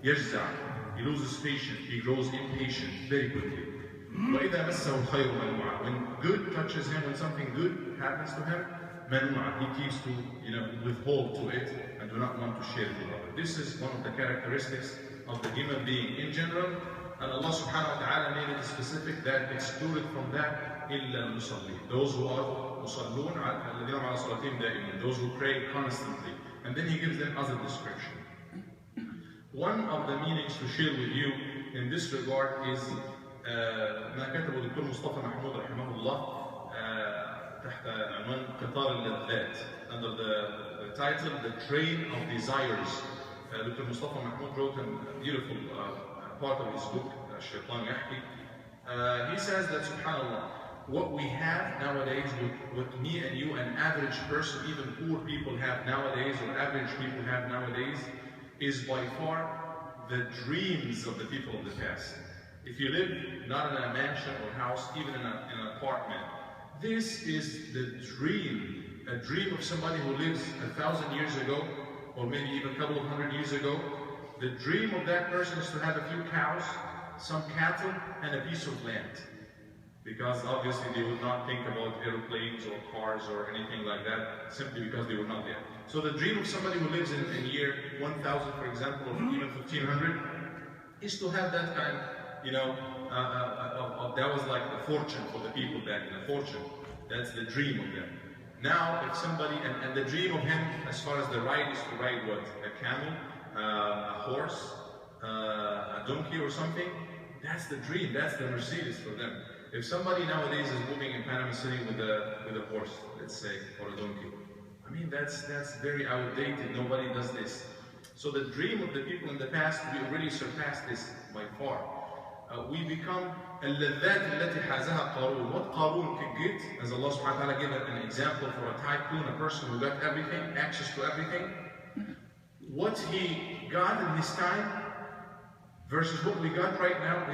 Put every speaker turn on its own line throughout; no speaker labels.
يجزع, he loses patience, he grows impatient very quickly. وإذا مسه الخير منوعا, when good touches him, when something good happens to him, منوعا, he keeps to withhold to it and do not want to share it with others. This is one of the characteristics of the human being in general, and Allah subhanahu wa ta'ala made it specific that excluded from that إلا المصلين, those who are مصلون الذين على صلاتهم دائما, those who pray constantly. And then he gives them other description. One of the meanings to share with you in this regard is ما كتبه الدكتور مصطفى محمود رحمه الله تحت عنوان قطار اللذات, under the title The Train of Desires. Dr. Mustafa Mahmoud wrote a beautiful part of his book, الشيطان يحكي. He says that, subhanAllah, what we have nowadays, what me and you, an average person, even poor people have nowadays, or average people have nowadays, is by far the dreams of the people of the past. If you live not in a mansion or house, even in an apartment, this is the dream, a dream of somebody who lives 1,000 years ago, or maybe even a couple of hundred years ago. The dream of that person is to have a few cows, some cattle, and a piece of land. Because obviously they would not think about airplanes or cars or anything like that, simply because they were not there. So the dream of somebody who lives in year 1000, for example, or even 1500, is to have that kind, that was like the fortune for the people back then, a fortune. That's the dream of them. Now, if somebody, and the dream of him, as far as the ride, is to ride what? A camel, a horse, a donkey or something, that's the dream, that's the Mercedes for them. If somebody nowadays is moving in Panama City with a horse, let's say, or a donkey, I mean, that's very outdated, nobody does this. So the dream of the people in the past, we already surpassed this by far. We become اللذات التي حازها قارون. What Qarun could get, as Allah subhanahu wa ta'ala gave an example for a tycoon, a person who got everything, access to everything. What he got in his time versus what we got right now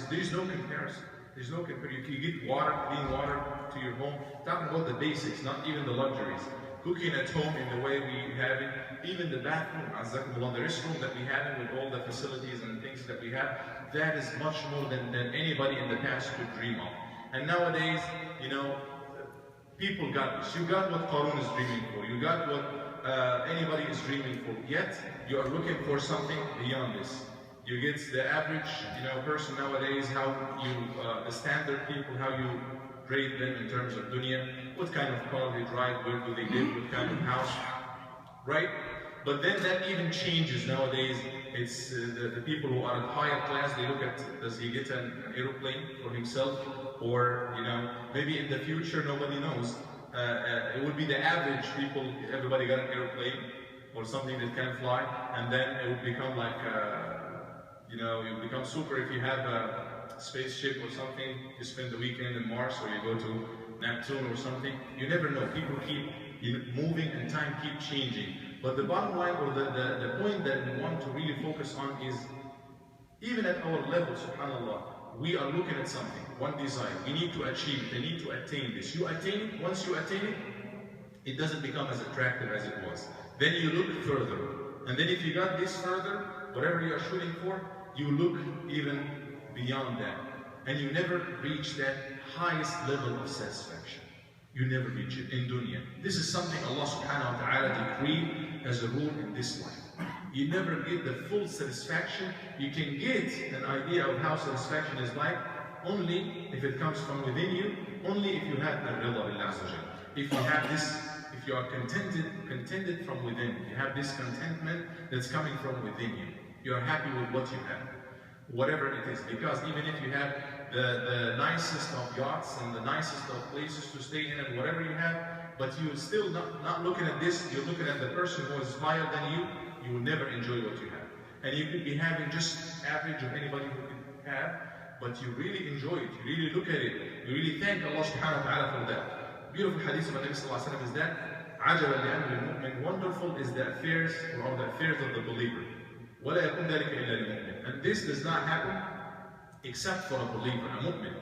there's no comparison. There's no comparison. You get water, clean water to your home. Talking about the basics, not even the luxuries. Cooking at home in the way we have it, even the bathroom, the restroom that we have with all the facilities and things that we have, that is much more than anybody in the past could dream of. And nowadays, people got this. You got what Qarun is dreaming for. You got what anybody is dreaming for. Yet, you are looking for something beyond this. You get the average, person nowadays, how you, the standard people, how you rate them in terms of dunya, what kind of car they drive, where do they live, what kind of house, right? But then that even changes nowadays. It's the people who are at higher class, they look at, does he get an aeroplane for himself? Or, maybe in the future, nobody knows. It would be the average people, everybody got an aeroplane or something that can fly, and then it would become like, you become super if you have a spaceship or something, you spend the weekend in Mars, or you go to Neptune or something. You never know. People keep moving and time keep changing. But the bottom line, or the point that we want to really focus on is, even at our level, subhanAllah, we are looking at something, one desire. We need to achieve it. I need to attain this. You attain it. Once you attain it, it doesn't become as attractive as it was. Then you look further. And then if you got this further, whatever you are shooting for, you look even beyond that. And you never reach that highest level of satisfaction. You never reach it in dunya. This is something Allah subhanahu wa ta'ala decreed as a rule in this life. You never get the full satisfaction. You can get an idea of how satisfaction is like only if it comes from within you, only if you have al-rida billah azza wa jal. If you have this, if you are contented from within, you have this contentment that's coming from within you. You are happy with what you have, whatever it is. Because even if you have the nicest of yachts and the nicest of places to stay in and whatever you have, but you're still not looking at this, you're looking at the person who is higher than you, you will never enjoy what you have. And you could be having just average of anybody who can have, but you really enjoy it, you really look at it, you really thank Allah subhanahu wa ta'ala for that. Beautiful hadith of the Nabi sallallahu alayhi wa sallam is that, عَجَبًا لِأَمْرِ الْمُؤْمِنِ, wonderful is the affairs, or the affairs of the believer. وَلَا يَكُنْ ذَلِكَ إِلَّا لِمُؤْمِنٍ. And this does not happen except for a believer, a mu'min.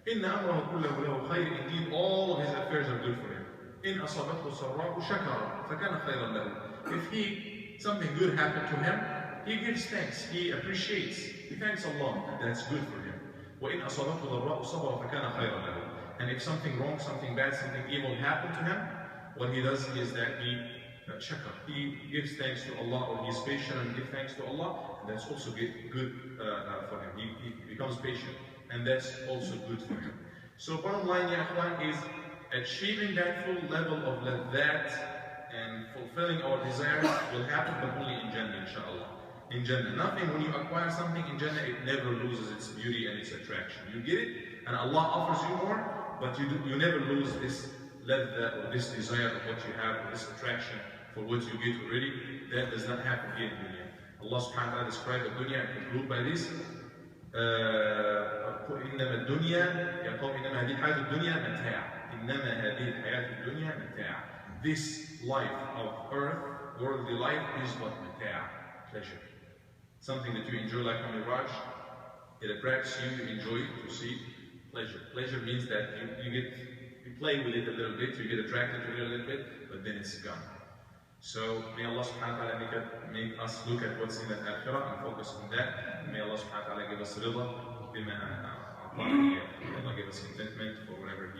إِنَّ أَمْرَهُ كُلَّهُ لَهُ خَيْرٌ. Indeed, all of his affairs are good for him. إِنْ أَصَابَتْهُ سَرَّاءُ شَكَرَ فَكَانَ خَيْرًا لَهُ. If something good happened to him, he gives thanks, he appreciates, he thanks Allah, and that's good for him. وَإِنْ أَصَابَتْهُ ضَرَّاءُ صَبَرَ فَكَانَ خَيْرًا لَهُ. And if something wrong, something bad, something evil happened to him, what he does is that he shakar. He gives thanks to Allah, or he's patient and gives thanks to Allah, and that's also good for him. He becomes patient, and that's also good for him. So bottom line, ya akhwan, is achieving that full level of ladhat and fulfilling our desires will happen, but only in Jannah, inshallah. In Jannah. Nothing, when you acquire something in Jannah, it never loses its beauty and its attraction. You get it, and Allah offers you more, but you never lose this ladha, or this desire of what you have, or this attraction for what you get already. That does not happen here in dunya. Allah subhanahu wa ta'ala described the dunya and conclude by this. إنما الدنيا يا قوم إنما هذه الحياة الدنيا متاع إنما هذه الحياة الدنيا متاع. This life of earth, worldly life, is what متاع, pleasure. Something that you enjoy, like a mirage. It attracts you, you enjoy it, you see pleasure. Pleasure means that you play with it a little bit, you get attracted to it a little bit, but then it's gone. So may Allah subhanahu wa ta'ala make us look at what's in the akhirah and focus on that. May Allah subhanahu wa ta'ala give us rida bima a'tana. May Allah give us contentment for whatever He